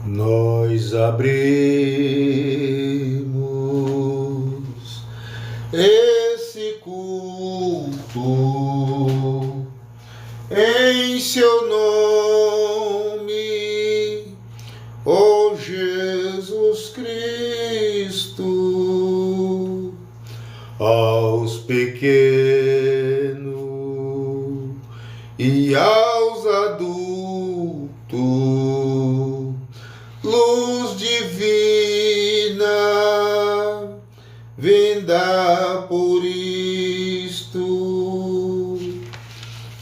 Nós abrimos esse culto em seu nome, ó Jesus Cristo, aos pequenos e aos adultos, luz divina, vinda por isto,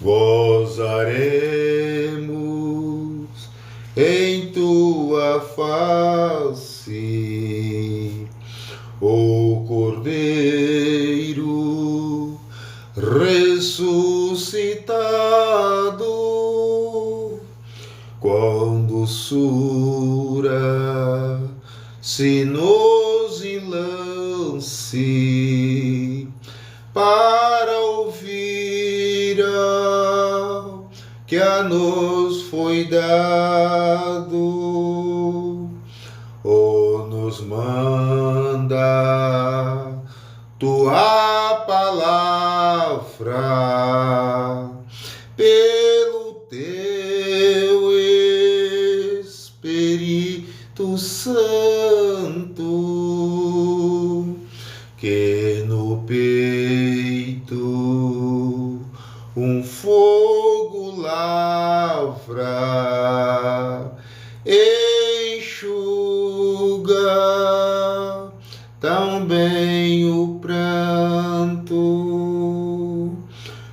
gozaremos em tua face, o Cordeiro ressuscitado, com doçura se nos enlance para ouvir que a nos foi dado, ou nos manda tua palavra pelo teu Espírito Santo, que no peito um fogo lavra, enxuga também o pranto.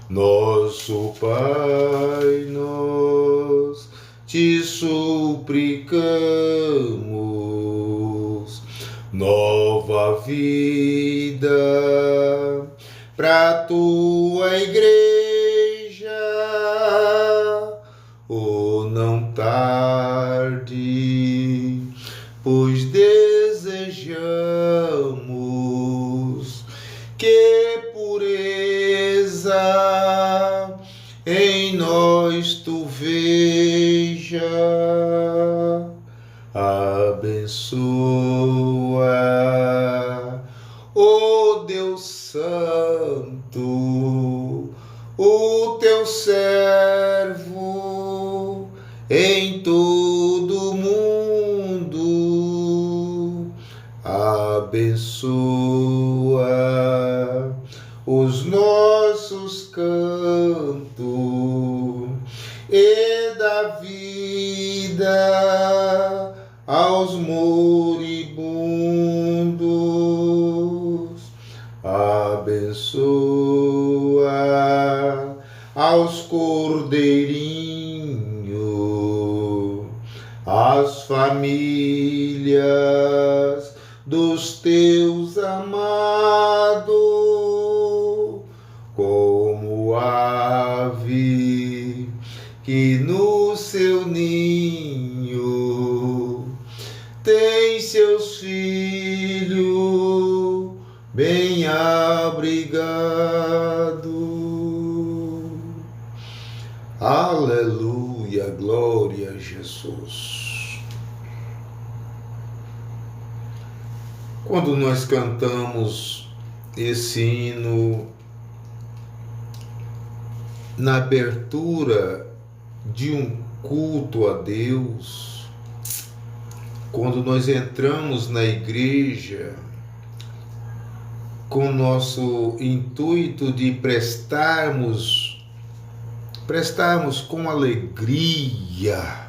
Nosso Pai, nós te suplicamos nova vida pra tua igreja, ou não tarde, pois desejamos que pureza em nós tu veja. Abençoa, ó Deus Santo, o teu servo em todo o mundo. Abençoa os nossos cantos e dá vida aos moribundos. Abençoa aos cordeirinhos, as famílias dos teus amados, como ave que no seu ninho tem seus filhos bem abrigados. Aleluia, glória a Jesus. Quando nós cantamos esse hino na abertura de um culto a Deus, quando nós entramos na igreja com nosso intuito de prestarmos com alegria,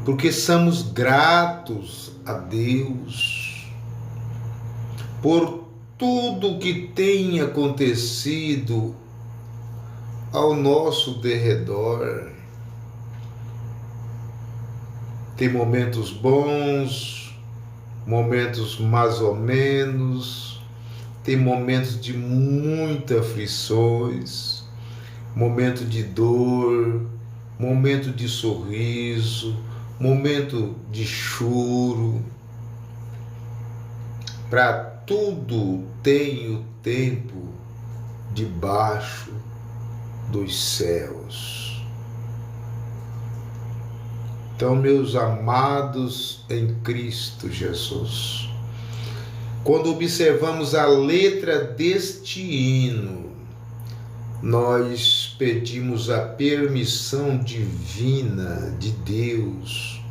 porque somos gratos a Deus por tudo que tem acontecido ao nosso derredor. Tem momentos bons, momentos mais ou menos, tem momentos de muitas aflições, momento de dor, momento de sorriso, momento de choro. Para tudo tem o tempo debaixo dos céus. Então, meus amados em Cristo Jesus, quando observamos a letra deste hino, nós pedimos a permissão divina de Deus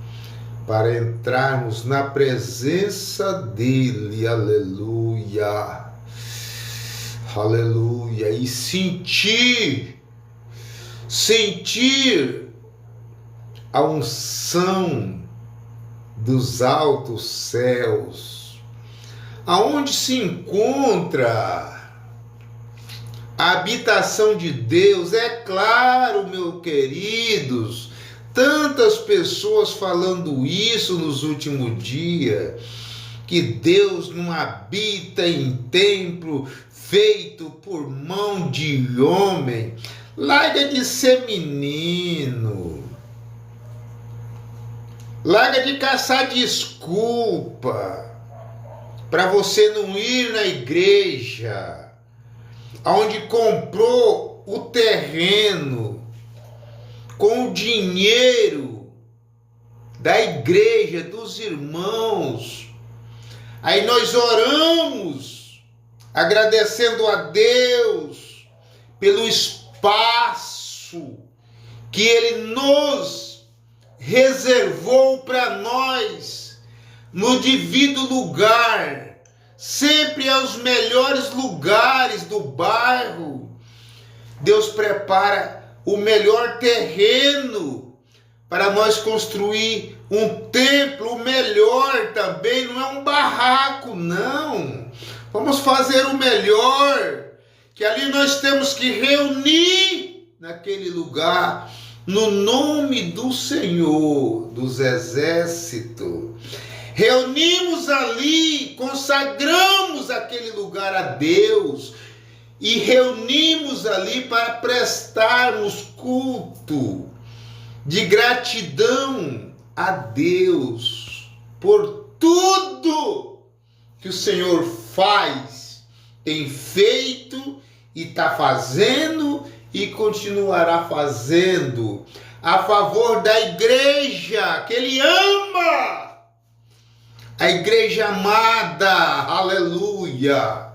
para entrarmos na presença dele, aleluia, aleluia, e sentir a unção dos altos céus, aonde se encontra a habitação de Deus. É claro, meus queridos, tantas pessoas falando isso nos últimos dias, que Deus não habita em templo feito por mão de homem. Larga de ser menino. Larga de caçar desculpa para você não ir na igreja, onde comprou o terreno com o dinheiro da igreja, dos irmãos. Aí nós oramos, agradecendo a Deus pelo espaço que Ele nos reservou para nós, no devido lugar, sempre aos melhores lugares do bairro. Deus prepara o melhor terreno para nós construir um templo melhor também. Não é um barraco, não. Vamos fazer o melhor, que ali nós temos que reunir naquele lugar, no nome do Senhor dos Exércitos. Reunimos ali, consagramos aquele lugar a Deus e reunimos ali para prestarmos culto de gratidão a Deus por tudo que o Senhor faz, tem feito e está fazendo e continuará fazendo a favor da igreja que Ele ama, a igreja amada, aleluia.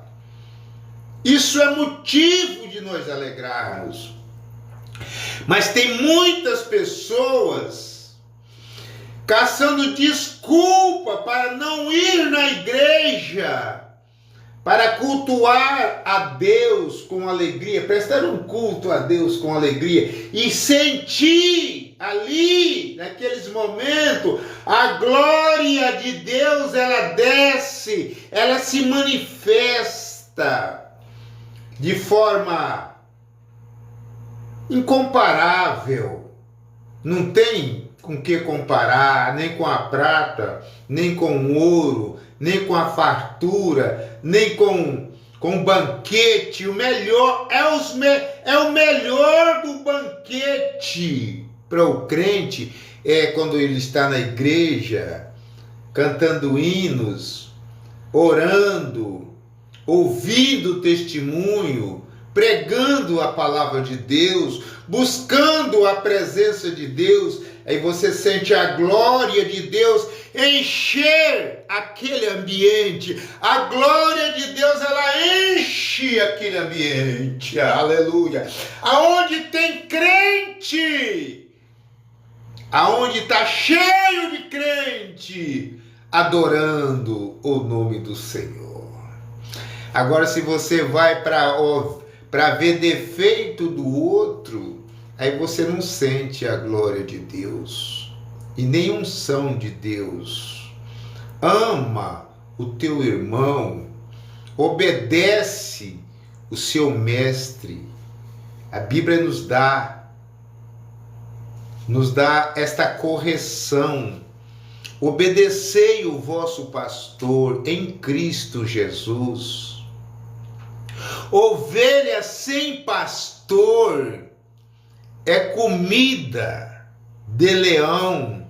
Isso é motivo de nós alegrarmos. Mas tem muitas pessoas caçando desculpa para não ir na igreja, para cultuar a Deus com alegria, prestar um culto a Deus com alegria e sentir ali, naqueles momentos, a glória de Deus. Ela desce, ela se manifesta de forma incomparável. Não tem com que comparar, nem com a prata, nem com o ouro, nem com a fartura, nem com o banquete. O melhor é o melhor do banquete para o crente é quando ele está na igreja, cantando hinos, orando, ouvindo testemunho, pregando a palavra de Deus, buscando a presença de Deus. Aí você sente a glória de Deus encher aquele ambiente. A glória de Deus, ela enche aquele ambiente. Aleluia. Aonde tem crente, aonde está cheio de crente, adorando o nome do Senhor. Agora, se você vai para ver defeito do outro, aí você não sente a glória de Deus e nem unção de Deus. Ama o teu irmão, obedece o seu mestre. A Bíblia nos dá esta correção. Obedecei o vosso pastor em Cristo Jesus. Ovelha sem pastor é comida de leão,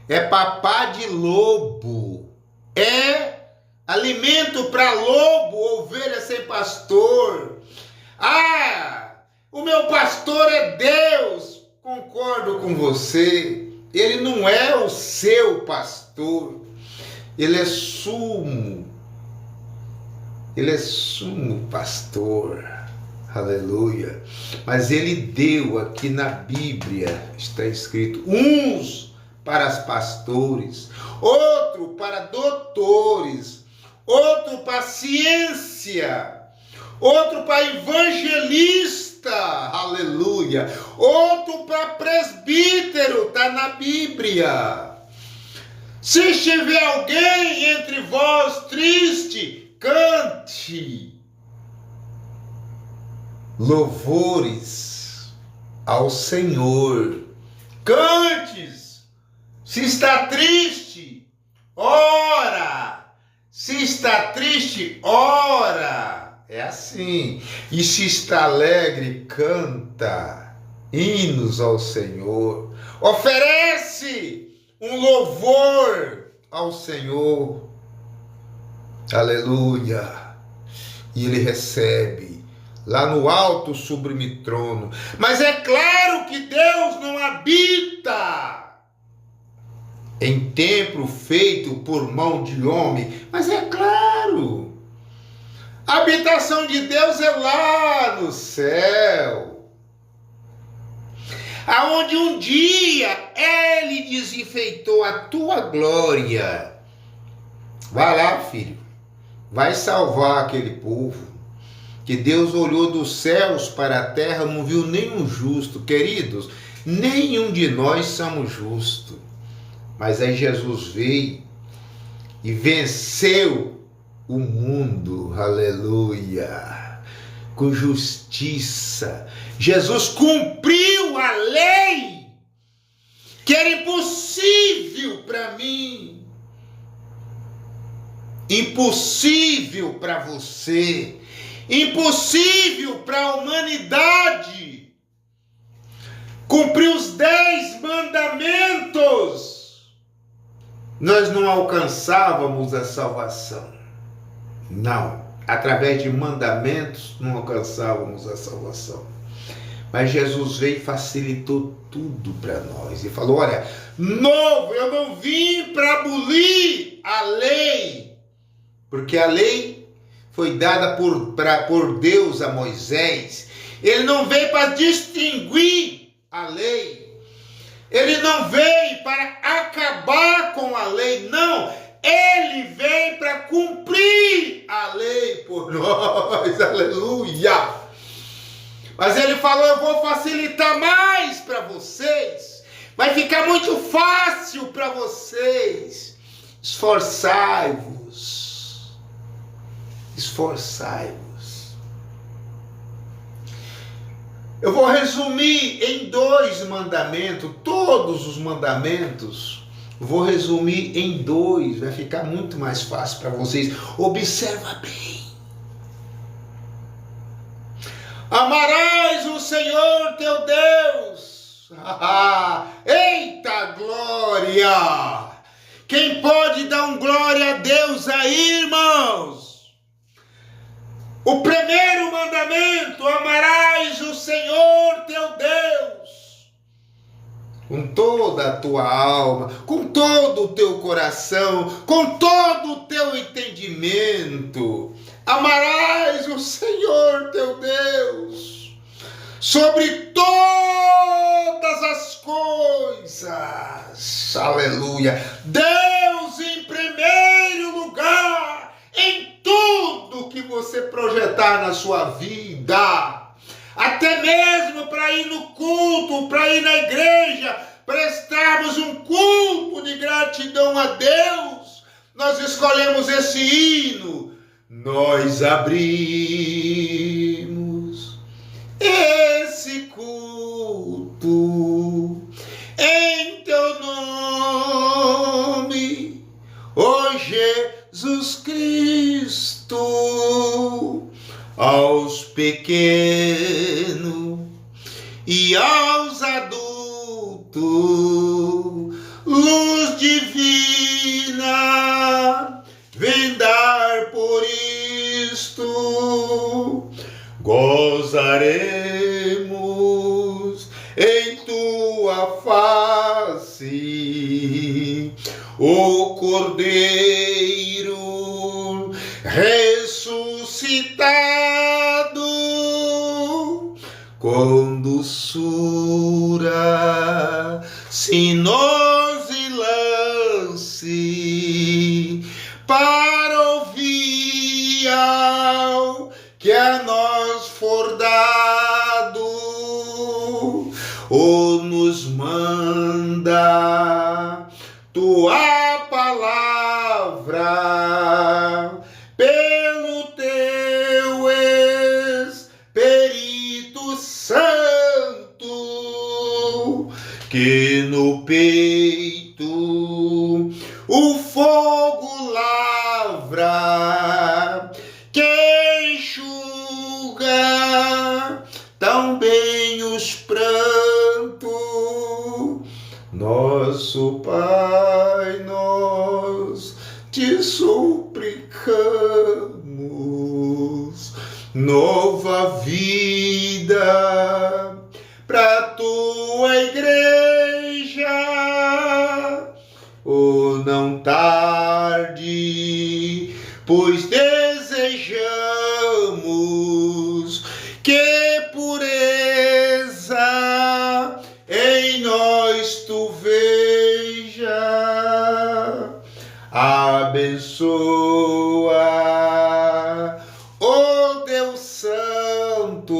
é papá de lobo, é alimento para lobo, ovelha sem pastor. Ah, o meu pastor é Deus. Concordo com você, Ele não é o seu pastor. Ele é sumo pastor. Aleluia. Mas ele deu aqui na Bíblia, está escrito, uns para os pastores, outro para doutores, outro para ciência, outro para evangelista, aleluia, outro para presbítero, está na Bíblia. Se estiver alguém entre vós triste, cante louvores ao Senhor. Cantes. Se está triste, ora. Se está triste, ora. É assim. E se está alegre, canta hinos ao Senhor. Oferece um louvor ao Senhor. Aleluia. E ele recebe lá no alto sublime trono. Mas é claro que Deus não habita em templo feito por mão de homem. Mas é claro, a habitação de Deus é lá no céu, aonde um dia Ele desenfeitou a tua glória. Vai lá, filho, vai salvar aquele povo. Que Deus olhou dos céus para a terra, não viu nenhum justo. Queridos, nenhum de nós somos justos. Mas aí Jesus veio e venceu o mundo, aleluia, com justiça. Jesus cumpriu a lei, que era impossível para mim, impossível para você, impossível para a humanidade. Cumpriu os 10 mandamentos. Nós não alcançávamos a salvação. Não. Através de mandamentos não alcançávamos a salvação. Mas Jesus veio e facilitou tudo para nós. E falou, olha, novo, eu não vim para abolir a lei. Porque a lei foi dada por Deus a Moisés. Ele não veio para distinguir a lei. Ele não veio para acabar com a lei, não. Ele veio para cumprir a lei por nós, aleluia. Mas ele falou, eu vou facilitar mais para vocês. Vai ficar muito fácil para vocês. Esforçai-vos. Esforçai-vos. Eu vou resumir em 2 mandamentos, todos os mandamentos, vou resumir em 2, vai ficar muito mais fácil para vocês. Observa bem. Amarás o Senhor teu Deus. Eita glória! Quem pode dar glória a Deus aí, irmãos? O primeiro mandamento, amarás o Senhor teu Deus com toda a tua alma, com todo o teu coração, com todo o teu entendimento. Amarás o Senhor teu Deus sobre todas as coisas. Aleluia. Deus em primeiro lugar, em tudo que você projetar na sua vida, até mesmo para ir no culto, para ir na igreja, prestarmos um culto de gratidão a Deus, nós escolhemos esse hino. Nós abrimos esse culto em teu nome, ó Jesus Cristo, aos pequenos e aos adultos, luz divina, vem dar por isto, gozaremos em tua face, com doçura, sinos e lance, para ouvir ao que a nós for dado, ou nos manda tua palavra pelo teu Espírito Santo, que no peito o fogo lavra, que enxuga tão bem os prantos. Nosso Pai, nós te suplicamos nova vida para tua igreja, oh, não tarde, pois desejamos que pureza em nós tu veja. Abençoa, ó Deus Santo,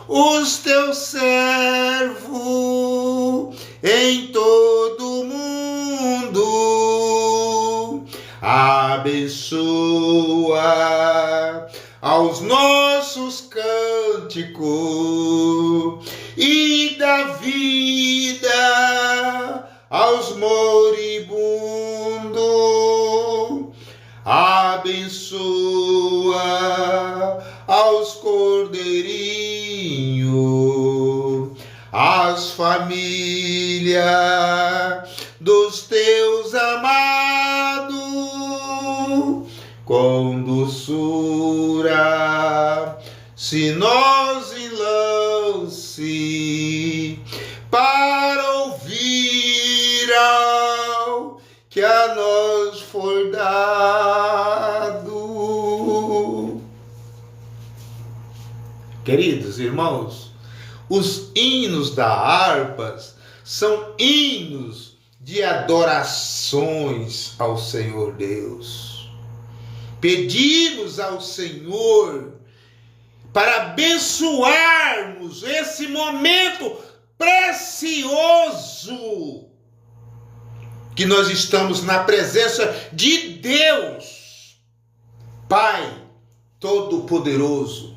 os teus servos em todo o mundo. Abençoa aos nossos cânticos e dá vida aos moribundos. Abençoa aos cordeirinhos, as famílias dos teus amados, com doçura, sinos e lance, para ouvir ao que a nós for dado. Queridos irmãos, os hinos da harpa são hinos de adorações ao Senhor Deus. Pedimos ao Senhor para abençoarmos esse momento precioso que nós estamos na presença de Deus, Pai Todo-Poderoso,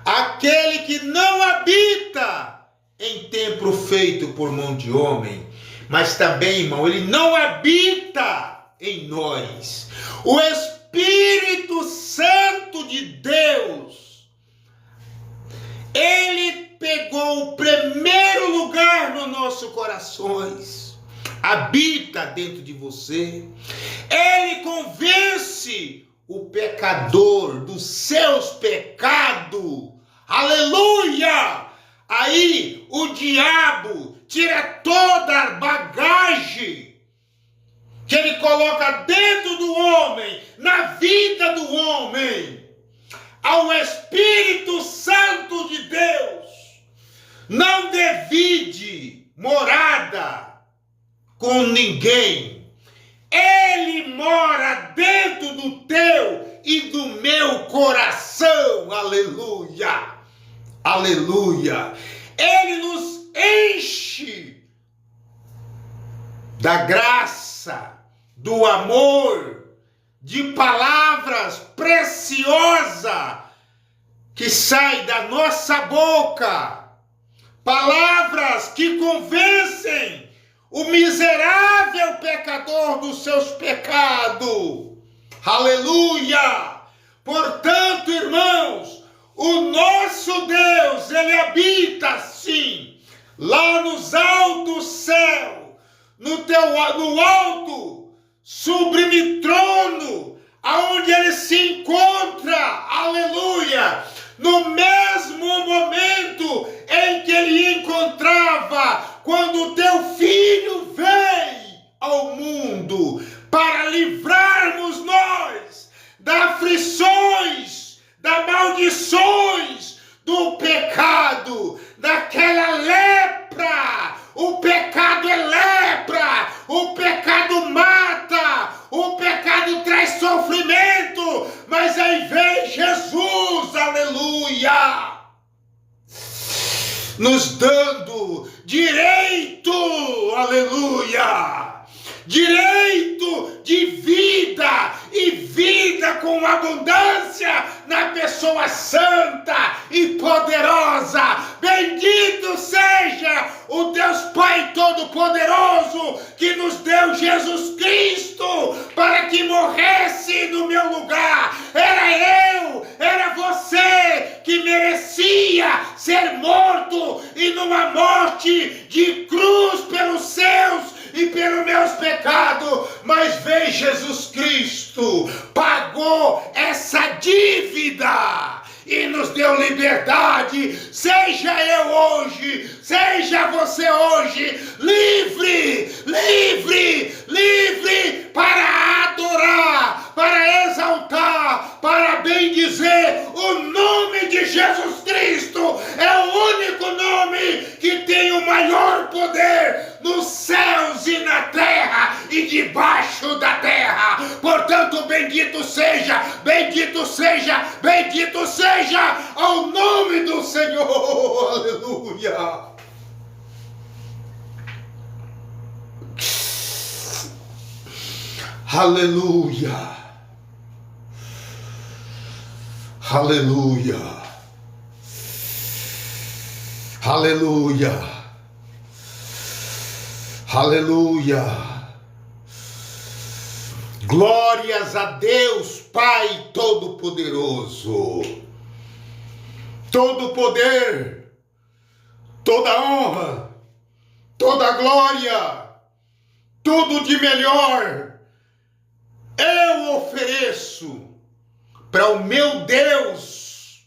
aquele que não habita em templo feito por mão de homem, mas também, irmão, ele não habita em nós. O Espírito Santo de Deus, ele pegou o primeiro lugar nos nossos corações, habita dentro de você, ele convence o pecador dos seus pecados, aleluia! Aí o diabo tira toda a bagagem que ele coloca dentro do homem, na vida do homem. Ao Espírito Santo de Deus não divide morada com ninguém. Ele mora dentro do teu e do meu coração. Aleluia! Aleluia! Ele nos enche da graça, do amor, de palavras preciosas que saem da nossa boca. Palavras que convencem o miserável pecador dos seus pecados. Aleluia! Portanto, irmãos, o nosso Deus, ele habita sim, lá nos altos céus, no alto, sublime trono, aonde ele se encontra, aleluia, no mesmo momento em que ele encontrava quando o teu filho veio ao mundo, para livrarmos nós das aflições, das maldições, do pecado. nos dando direito, aleluia, direito de vida e vida com abundância na pessoa santa e poderosa. Bendito seja o Deus Pai Todo-Poderoso que nos deu Jesus Cristo para que morresse no meu lugar. Era você que merecia ser morto e numa morte de cruz pelos seus e pelos meus pecados, mas veio Jesus Cristo, pagou essa dívida e nos deu liberdade. Seja eu hoje, seja você hoje, livre, livre, livre para adorar, para exaltar, para bendizer o nome de Jesus Cristo. É o único nome que tem o maior poder nos céus e na terra e debaixo da terra. Portanto, bendito seja, bendito seja, bendito seja ao nome do Senhor. Aleluia. Aleluia. Aleluia. Aleluia. Aleluia. Glórias a Deus, Pai Todo-Poderoso. Todo poder, toda honra, toda glória, tudo de melhor eu ofereço para o meu Deus,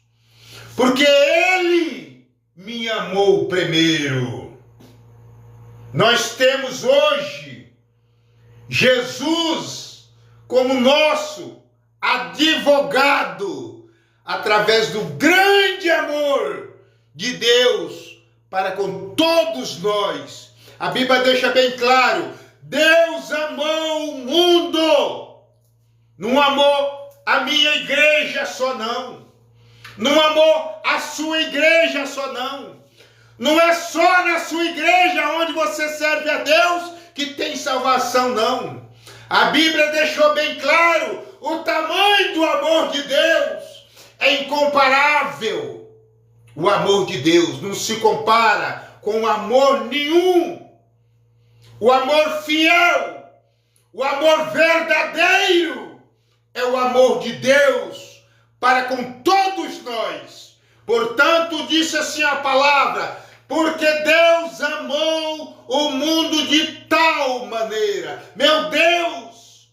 porque Ele me amou primeiro. Nós temos hoje Jesus como nosso advogado, através do grande amor de Deus para com todos nós. A Bíblia deixa bem claro: Deus amou o mundo. Não amou a minha igreja só não. Não amou a sua igreja só não. Não é só na sua igreja onde você serve a Deus que tem salvação, não. A Bíblia deixou bem claro o tamanho do amor de Deus. É incomparável. O amor de Deus não se compara com amor nenhum. O amor fiel, o amor verdadeiro é o amor de Deus para com todos nós. Portanto, disse assim a palavra: porque Deus amou o mundo de tal maneira. Meu Deus,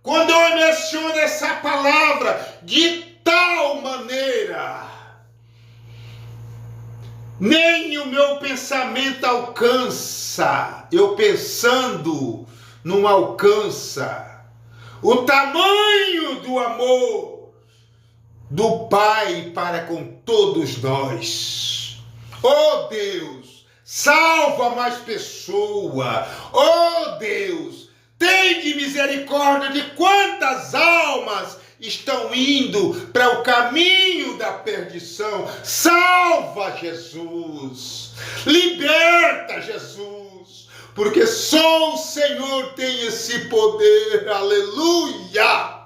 quando eu menciono essa palavra, de tal maneira, nem o meu pensamento alcança. Eu pensando não alcança o tamanho do amor do Pai para com todos nós. Oh Deus, salva mais pessoas. Oh Deus, tem de misericórdia de quantas almas estão indo para o caminho da perdição. Salva, Jesus. Liberta, Jesus. Porque só o Senhor tem esse poder. Aleluia.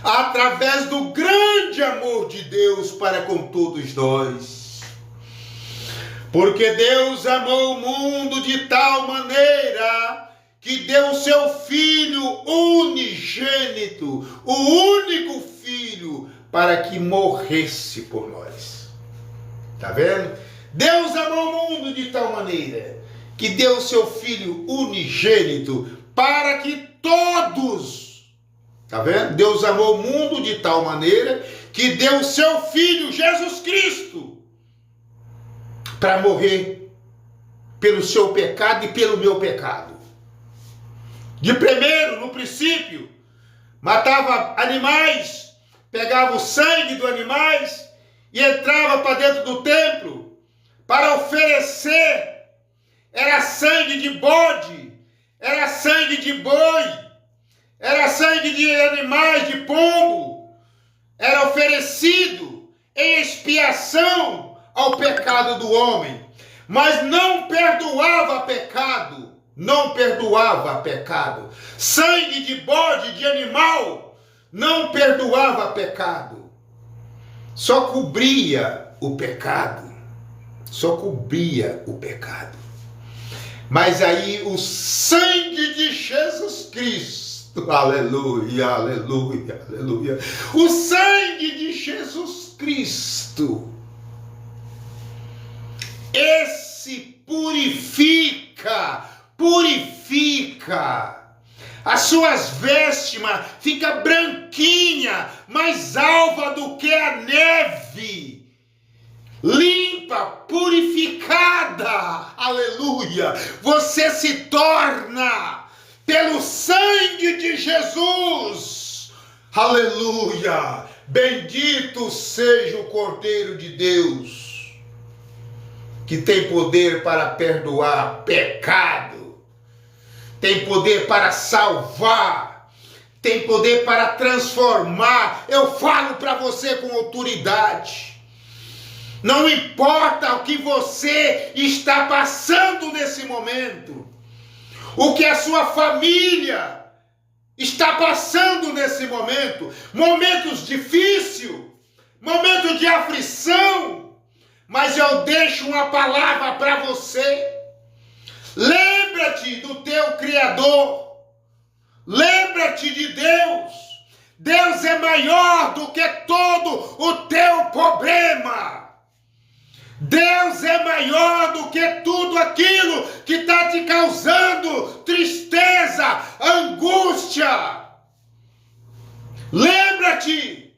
Através do grande amor de Deus para com todos nós. Porque Deus amou o mundo de tal maneira que deu o seu Filho unigênito, o único Filho, para que morresse por nós. Está vendo? Deus amou o mundo de tal maneira que deu o seu Filho unigênito para que todos, está vendo? Deus amou o mundo de tal maneira que deu o seu Filho, Jesus Cristo, para morrer pelo seu pecado e pelo meu pecado. De primeiro, no princípio, matava animais, pegava o sangue dos animais e entrava para dentro do templo para oferecer. Era sangue de bode, era sangue de boi, era sangue de animais, de pombo. Era oferecido em expiação ao pecado do homem, mas não perdoava pecado, não perdoava pecado. Sangue de bode, de animal, não perdoava pecado. Só cobria o pecado, só cobria o pecado. Mas aí o sangue de Jesus Cristo, aleluia, aleluia, aleluia, o sangue de Jesus Cristo, esse purifica, as suas vestes fica branquinha, mais alva do que a neve, limpa, purificada, aleluia, você se torna pelo sangue de Jesus, aleluia, bendito seja o Cordeiro de Deus, que tem poder para perdoar pecado, tem poder para salvar, tem poder para transformar. Eu falo para você com autoridade. Não importa o que você está passando nesse momento, o que a sua família está passando nesse momento, momentos difíceis, momentos de aflição, mas eu deixo uma palavra para você. Lembra-te do teu Criador, lembra-te de Deus. Deus é maior do que todo o teu problema. Deus é maior do que tudo aquilo que está te causando tristeza, angústia. Lembra-te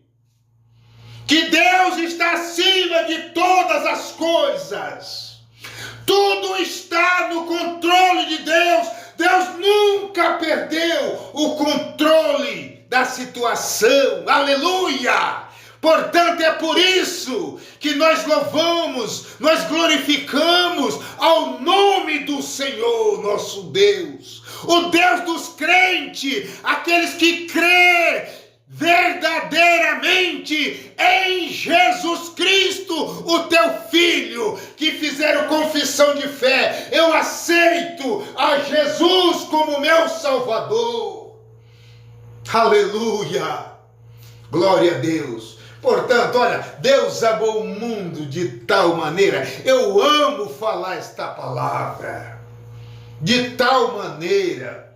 que Deus está acima de todas as coisas. Tudo está no controle de Deus. Deus nunca perdeu o controle da situação. Aleluia! Portanto, é por isso que nós louvamos, nós glorificamos ao nome do Senhor, nosso Deus. O Deus dos crentes, aqueles que crêem verdadeiramente em Jesus Cristo, o teu Filho, que fizeram confissão de fé. Eu aceito a Jesus como meu Salvador. Aleluia! Glória a Deus! Portanto, olha, Deus amou o mundo de tal maneira, eu amo falar esta palavra, de tal maneira,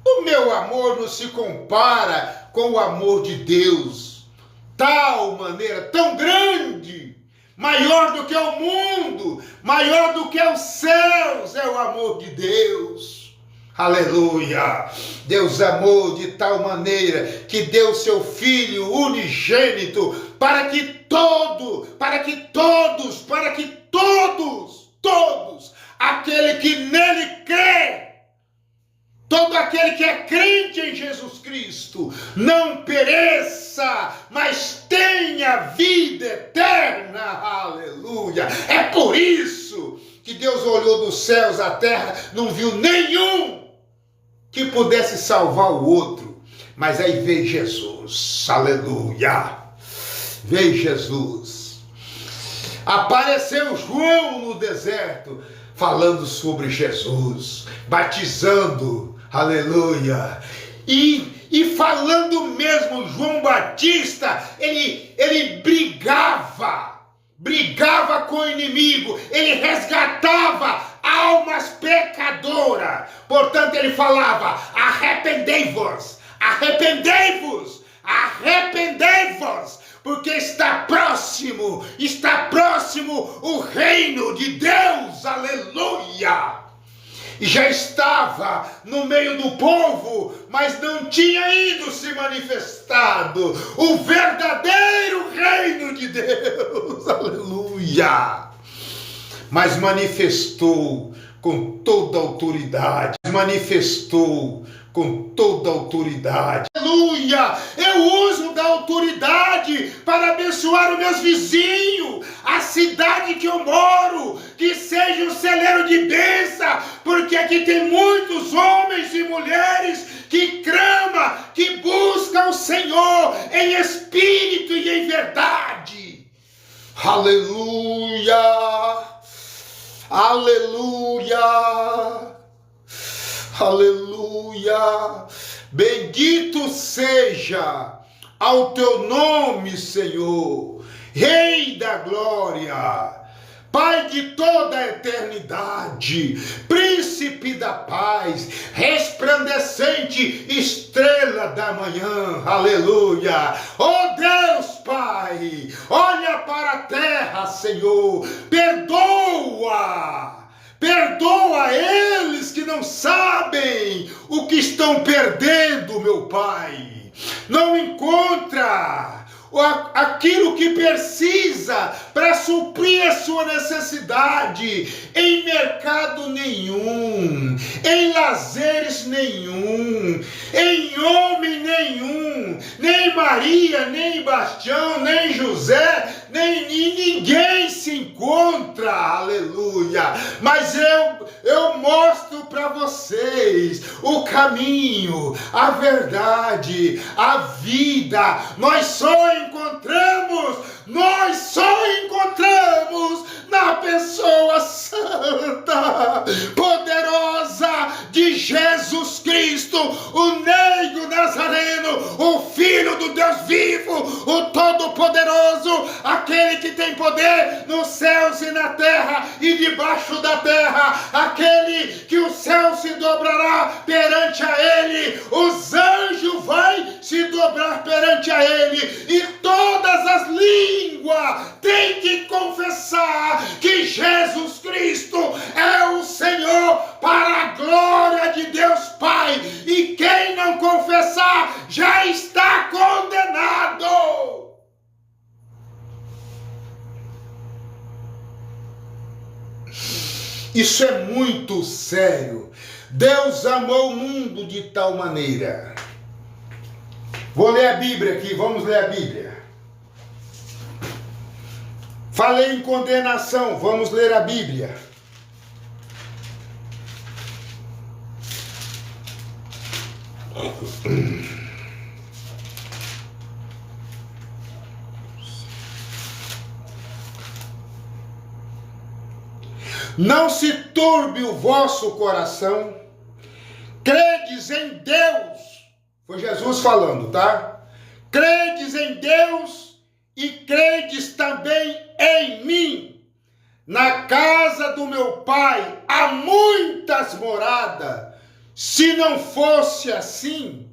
o meu amor não se compara com o amor de Deus, tal maneira, tão grande, maior do que o mundo, maior do que os céus, é o amor de Deus. Aleluia! Deus amou de tal maneira que deu seu Filho unigênito para que todos, aquele que nele crê, todo aquele que é crente em Jesus Cristo, não pereça, mas tenha vida eterna. Aleluia! É por isso que Deus olhou dos céus à terra, não viu nenhum que pudesse salvar o outro, mas aí veio Jesus, aleluia, veio Jesus, apareceu João no deserto, falando sobre Jesus, batizando, aleluia, e falando mesmo, João Batista, ele brigava com o inimigo, ele resgatava almas pecadoras. Portanto, ele falava: arrependei-vos, arrependei-vos, arrependei-vos, porque está próximo o reino de Deus, aleluia. E já estava no meio do povo, mas não tinha ainda se manifestado o verdadeiro reino de Deus, aleluia. Mas manifestou com toda autoridade, aleluia. Eu uso da autoridade para abençoar os meus vizinhos, a cidade que eu moro, que seja um celeiro de bênção, porque aqui tem muitos homens e mulheres que clamam, que buscam o Senhor em espírito e em verdade. Aleluia! Aleluia! Aleluia! Bendito seja ao teu nome, Senhor, Rei da glória, Pai de toda a eternidade, Príncipe da paz, resplandecente estrela da manhã, aleluia. Oh Deus, Pai, olha para a terra, Senhor, perdoa eles que não sabem o que estão perdendo, meu Pai. Não encontra aquilo que precisa para suprir a sua necessidade em mercado nenhum, em lazeres nenhum, em homem nenhum, nem Maria, nem Bastião, nem José, nem ninguém se encontra, aleluia. Mas eu mostro para vocês o caminho, a verdade, a vida. Nós só encontramos na pessoa santa, poderosa de Jesus Cristo, o Neio Nazareno, o Filho do Deus vivo, o Todo-Poderoso, aquele que tem poder nos céus e na terra e debaixo da terra, aquele que o céu se dobrará perante a ele, os anjos vão se dobrar perante a ele, e todas as línguas têm que confessar que Jesus Cristo é o Senhor, para a glória de Deus Pai, e quem não confessar já está condenado. Isso é muito sério. Deus amou o mundo de tal maneira. Vou ler a Bíblia aqui, vamos ler a Bíblia. Falei em condenação, vamos ler a Bíblia. Não se turbe o vosso coração, credes em Deus, foi Jesus falando, tá? Credes em Deus e credes também em mim. Na casa do meu Pai há muitas moradas. Se não fosse assim,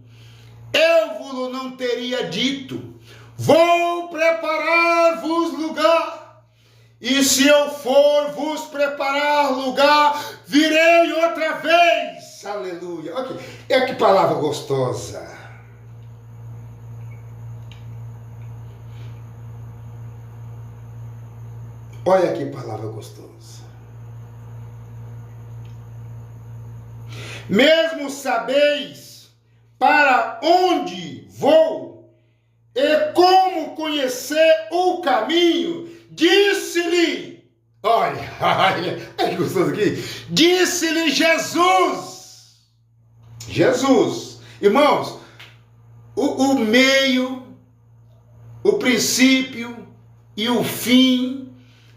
eu vos não teria dito: vou preparar-vos lugar. E se eu for vos preparar lugar, virei outra vez. Aleluia. Olha que palavra gostosa. Olha que palavra gostosa. Mesmo sabeis para onde vou e como conhecer o caminho, disse-lhe, olha que gostoso aqui, disse-lhe Jesus, irmãos, o meio, o princípio e o fim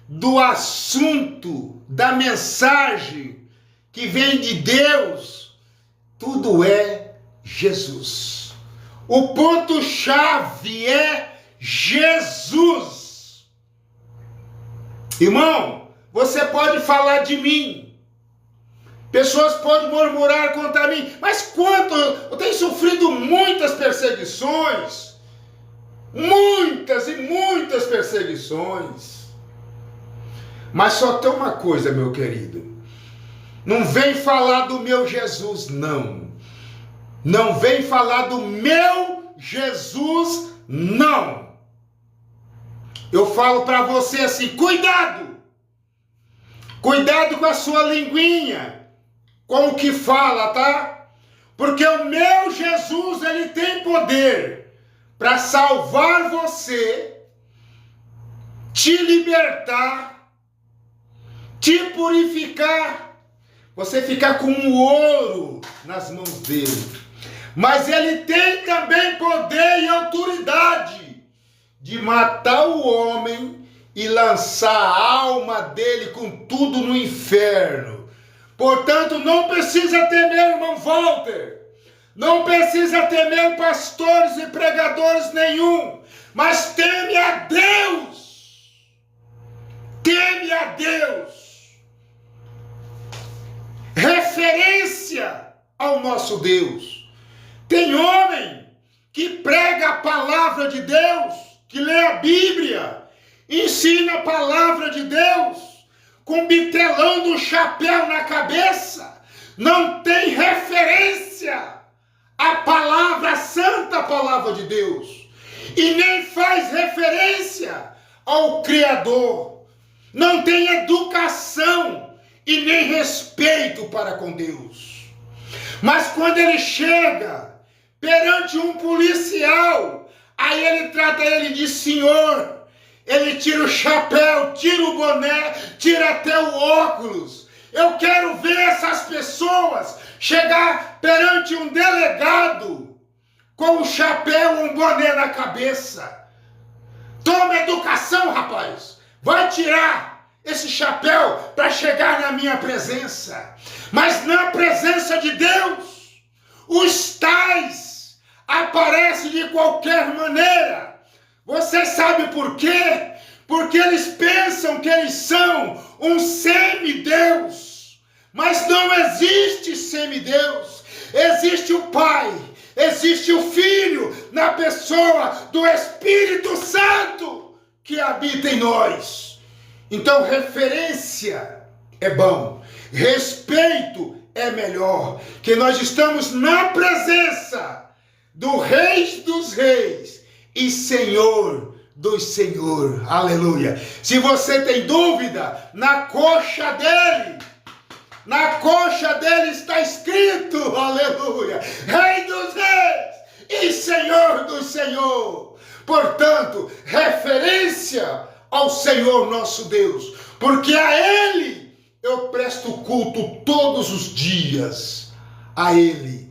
do assunto, da mensagem que vem de Deus, tudo é Jesus. O ponto-chave é Jesus. Irmão, você pode falar de mim, pessoas podem murmurar contra mim, mas eu tenho sofrido muitas perseguições, muitas e muitas perseguições, mas só tem uma coisa, meu querido, não vem falar do meu Jesus, não vem falar do meu Jesus, não. Eu falo para você assim, cuidado com a sua linguinha, com o que fala, tá? Porque o meu Jesus, ele tem poder para salvar você, te libertar, te purificar, você ficar com um ouro nas mãos dele. Mas ele tem também poder e autoridade de matar o homem e lançar a alma dele com tudo no inferno. Portanto, não precisa temer, irmão Walter, não precisa temer pastores e pregadores nenhum, mas teme a Deus, teme a Deus, referência ao nosso Deus. Tem homem que prega a palavra de Deus, que lê a Bíblia, ensina a palavra de Deus, com bitelão do chapéu na cabeça, não tem referência à palavra, a santa palavra de Deus, e nem faz referência ao Criador, não tem educação e nem respeito para com Deus. Mas quando ele chega perante um policial, aí ele trata ele de senhor, ele tira o chapéu, tira o boné, tira até o óculos. Eu quero ver essas pessoas chegar perante um delegado com um chapéu, um boné na cabeça. Toma educação, rapaz. Vai tirar esse chapéu para chegar na minha presença. Mas na presença de Deus, os tais aparecem de qualquer maneira. Você sabe por quê? Porque eles pensam que eles são um semideus. Mas não existe semideus. Existe o Pai, existe o Filho, na pessoa do Espírito Santo que habita em nós. Então, referência é bom, respeito é melhor, que nós estamos na presença do Rei dos Reis e Senhor dos Senhores. Aleluia. Se você tem dúvida, na coxa dele está escrito, aleluia, Rei dos Reis e Senhor dos Senhores. Portanto, referência ao Senhor nosso Deus, porque a Ele eu presto culto todos os dias. A Ele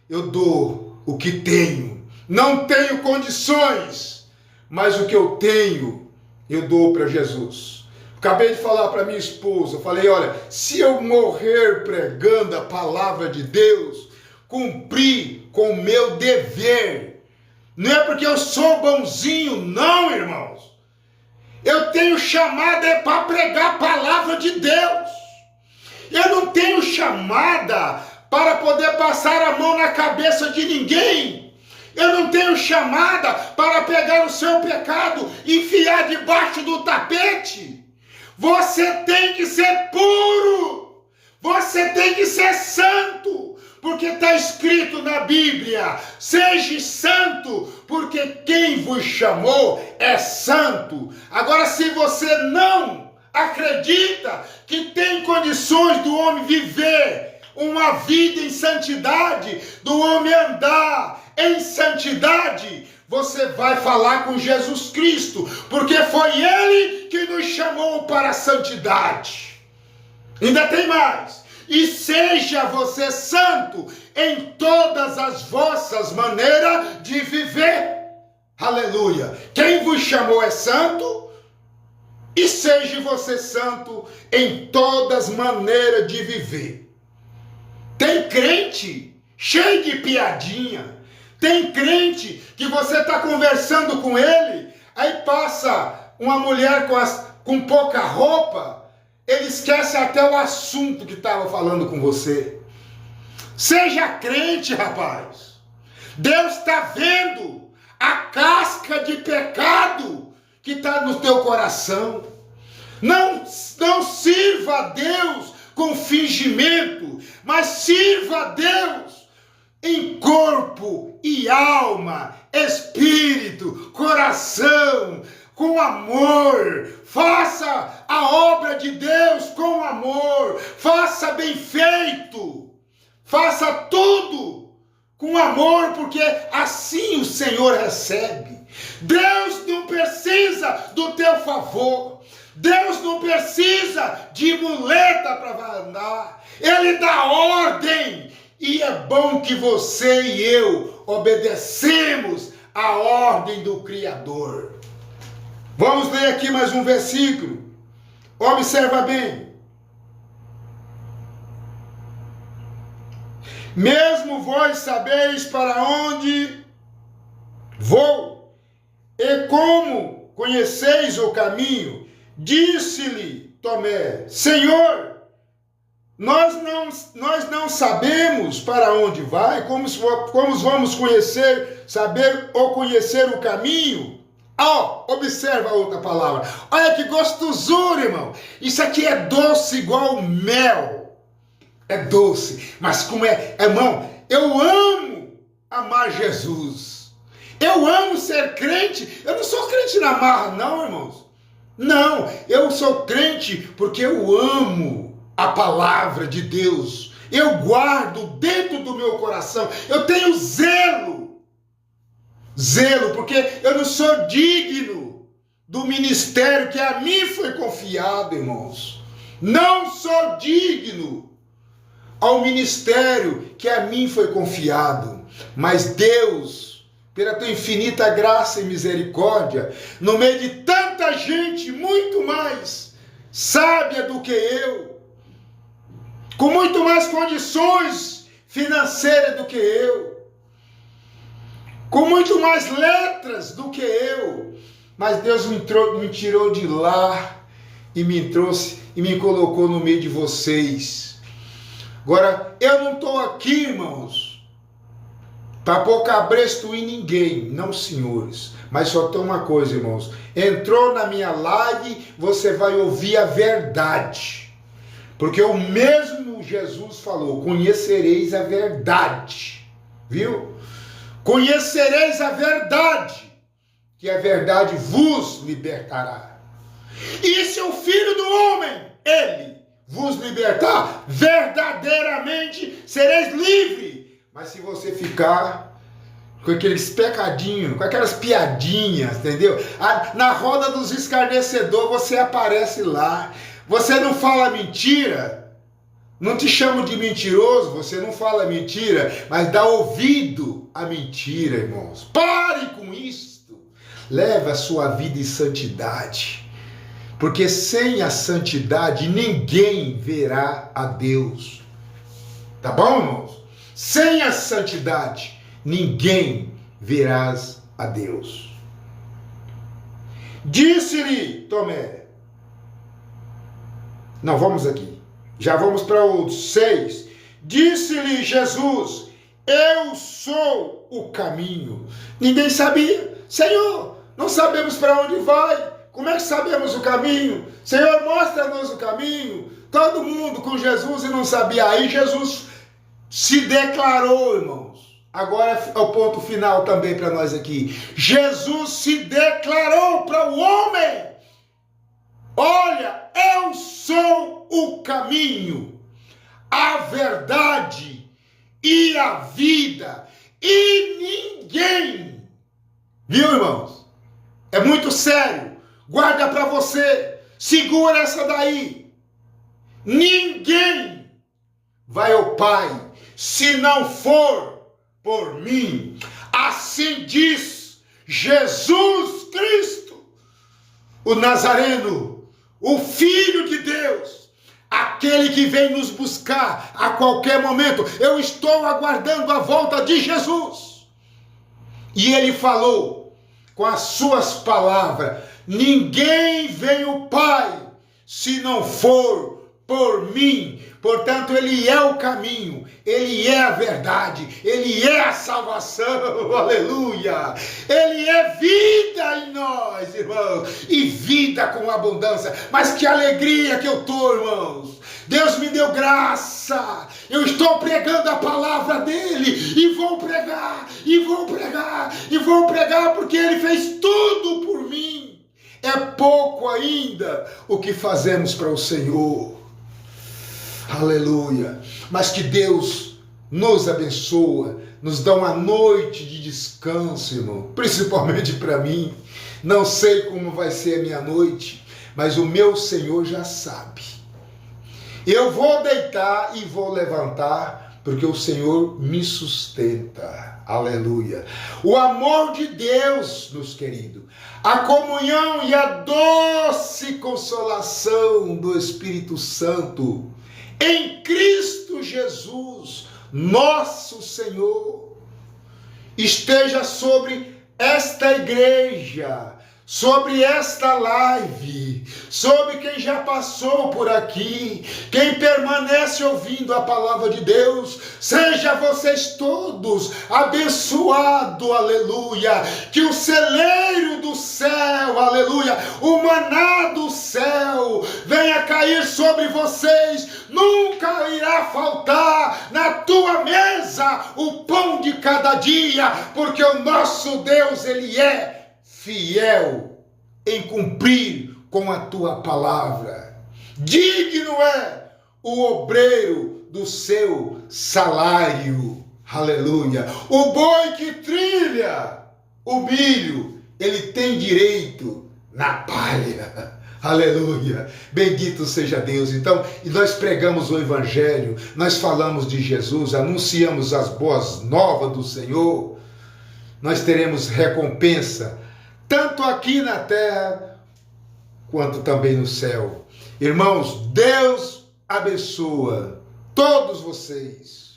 eu dou o que tenho. Não tenho condições, mas o que eu tenho, eu dou para Jesus. Acabei de falar para minha esposa, falei, olha, se eu morrer pregando a palavra de Deus, cumprir com o meu dever. Não é porque eu sou bonzinho, não, irmãos. Eu tenho chamada para pregar a palavra de Deus. Eu não tenho chamada para poder passar a mão na cabeça de ninguém. Eu não tenho chamada para pegar o seu pecado e enfiar debaixo do tapete. Você tem que ser puro. Você tem que ser santo. Porque está escrito na Bíblia, seja santo, porque quem vos chamou é santo. Agora, se você não acredita que tem condições do homem viver uma vida em santidade, do homem andar em santidade, você vai falar com Jesus Cristo, porque foi Ele que nos chamou para a santidade. Ainda tem mais. E seja você santo em todas as vossas maneiras de viver. Aleluia. Quem vos chamou é santo. E seja você santo em todas as maneiras de viver. Tem crente cheio de piadinha. Tem crente que você está conversando com ele, aí passa uma mulher com pouca roupa, ele esquece até o assunto que estava falando com você. Seja crente, rapaz. Deus está vendo a casca de pecado que está no teu coração. Não sirva a Deus com fingimento, mas sirva a Deus em corpo e alma, espírito, coração, com amor. Faça a obra de Deus com amor. Faça bem feito. Faça tudo com amor, porque assim o Senhor recebe. Deus não precisa do teu favor. Deus não precisa de muleta para andar. Ele dá ordem. E é bom que você e eu obedecemos a ordem do Criador. Vamos ler aqui mais um versículo. Observa bem. Mesmo vós sabeis para onde vou, e como conheceis o caminho, disse-lhe Tomé: Senhor, nós não sabemos para onde vai, como vamos conhecer, saber ou conhecer o caminho? Observa a outra palavra. Olha que gostosura, irmão. Isso aqui é doce igual mel. É doce, mas como irmão, eu amo amar Jesus. Eu amo ser crente. Eu não sou crente na marra, não, irmãos. Não, eu sou crente porque eu amo a palavra de Deus. Eu guardo dentro do meu coração. Eu tenho zelo, porque eu não sou digno do ministério que a mim foi confiado, irmãos. Não sou digno ao ministério que a mim foi confiado. Mas Deus, pela tua infinita graça e misericórdia, no meio de tanta gente muito mais sábia do que eu, com muito mais condições financeiras do que eu, com muito mais letras do que eu, mas Deus me tirou de lá e me trouxe e me colocou no meio de vocês. Agora, eu não estou aqui, irmãos, para pôr cabresto em ninguém, não, senhores. Mas só tem uma coisa, irmãos. Entrou na minha live, você vai ouvir a verdade. Porque o mesmo Jesus falou: conhecereis a verdade. Viu? Conhecereis a verdade, que a verdade vos libertará. E se o Filho do Homem, ele, vos libertar, verdadeiramente sereis livres. Mas se você ficar com aqueles pecadinhos, com aquelas piadinhas, entendeu? Na roda dos escarnecedores você aparece lá. Você não fala mentira. Não te chamo de mentiroso, você não fala mentira, mas dá ouvido à mentira, irmãos. Pare com isto. Leve a sua vida em santidade. Porque sem a santidade ninguém verá a Deus. Tá bom, irmãos? Sem a santidade ninguém verás a Deus. Disse-lhe Tomé. Não, vamos aqui. Já vamos para o 6. Disse-lhe Jesus: eu sou o caminho. Ninguém sabia. Senhor, não sabemos para onde vai. Como é que sabemos o caminho? Senhor, mostra-nos o caminho. Todo mundo com Jesus e não sabia. Aí Jesus se declarou, irmãos. Agora é o ponto final também para nós aqui. Jesus se declarou para o homem: olha, eu sou o caminho, a verdade e a vida. E ninguém, viu, irmãos? É muito sério. Guarda para você. Segura essa daí. Ninguém vai ao Pai se não for por mim. Assim diz Jesus Cristo, o Nazareno, o Filho de Deus, aquele que vem nos buscar a qualquer momento. Eu estou aguardando a volta de Jesus. E ele falou com as suas palavras: ninguém vem ao Pai se não for por mim. Portanto, ele é o caminho, ele é a verdade, ele é a salvação, aleluia. Ele é vida em nós, irmãos, e vida com abundância. Mas que alegria que eu estou, irmãos. Deus me deu graça. Eu estou pregando a palavra dele e vou pregar, e vou pregar, e vou pregar, porque ele fez tudo por mim. É pouco ainda o que fazemos para o Senhor. Aleluia. Mas que Deus nos abençoa, nos dá uma noite de descanso, irmão. Principalmente para mim. Não sei como vai ser a minha noite, mas o meu Senhor já sabe. Eu vou deitar e vou levantar, porque o Senhor me sustenta. Aleluia. O amor de Deus, meus queridos, a comunhão e a doce consolação do Espírito Santo em Cristo Jesus, nosso Senhor, esteja sobre esta igreja, sobre esta live, sobre quem já passou por aqui, quem permanece ouvindo a palavra de Deus. Seja vocês todos abençoados, aleluia, que o celeiro do céu, aleluia, o maná do céu venha cair sobre vocês. Nunca irá faltar na tua mesa o pão de cada dia, porque o nosso Deus, ele é fiel em cumprir com a tua palavra. Digno é o obreiro do seu salário. Aleluia. O boi que trilha o milho, ele tem direito na palha. Aleluia. Bendito seja Deus. Então, nós pregamos o Evangelho, nós falamos de Jesus, anunciamos as boas novas do Senhor. Nós teremos recompensa tanto aqui na terra, quanto também no céu. Irmãos, Deus abençoa todos vocês.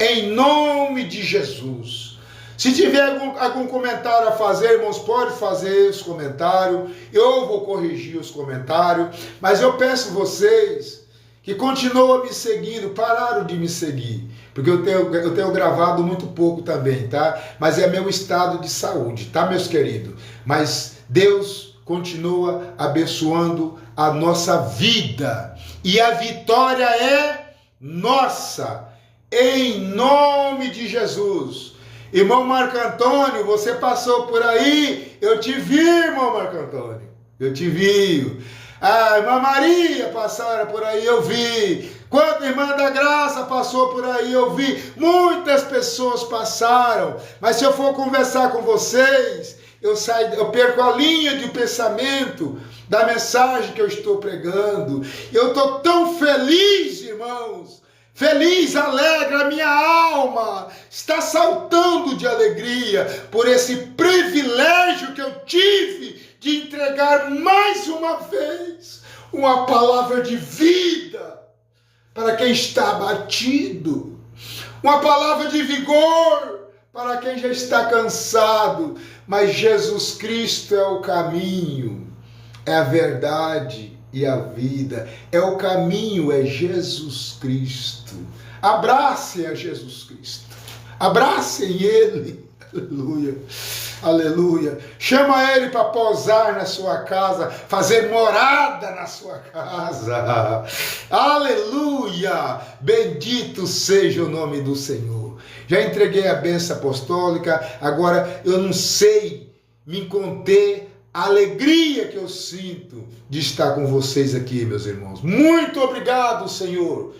Em nome de Jesus. Se tiver algum comentário a fazer, irmãos, pode fazer os comentários. Eu vou corrigir os comentários. Mas eu peço a vocês que continuem me seguindo, pararam de me seguir. Porque eu tenho gravado muito pouco também, tá? Mas é meu estado de saúde, tá, meus queridos? Mas Deus continua abençoando a nossa vida. E a vitória é nossa. Em nome de Jesus. Irmão Marco Antônio, você passou por aí? Eu te vi, irmão Marco Antônio. Eu te vi. A irmã Maria passara por aí, eu vi. Quando a irmã da Graça passou por aí, eu vi. Muitas pessoas passaram. Mas se eu for conversar com vocês, eu perco a linha de pensamento da mensagem que eu estou pregando. Eu estou tão feliz, irmãos. Feliz, alegre, a minha alma está saltando de alegria por esse privilégio que eu tive de entregar mais uma vez uma palavra de vida para quem está abatido, uma palavra de vigor para quem já está cansado. Mas Jesus Cristo é o caminho, é a verdade e a vida. É o caminho, é Jesus Cristo. Abracem a Jesus Cristo, abracem Ele. Aleluia, aleluia. Chama Ele para pousar na sua casa, fazer morada na sua casa. Aleluia, bendito seja o nome do Senhor. Já entreguei a bênção apostólica, agora eu não sei me conter a alegria que eu sinto de estar com vocês aqui, meus irmãos. Muito obrigado, Senhor,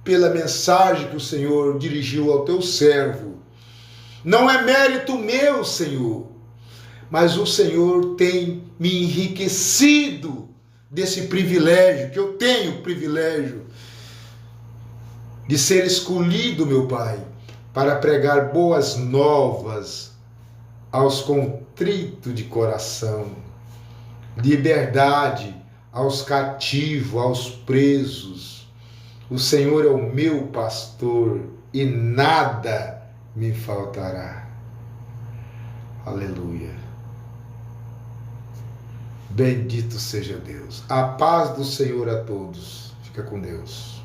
pela mensagem que o Senhor dirigiu ao teu servo. Não é mérito meu, Senhor, mas o Senhor tem me enriquecido desse privilégio, que eu tenho o privilégio de ser escolhido, meu Pai, para pregar boas novas aos contritos de coração, liberdade aos cativos, aos presos. O Senhor é o meu pastor e nada me faltará. Aleluia. Bendito seja Deus. A paz do Senhor a todos. Fica com Deus.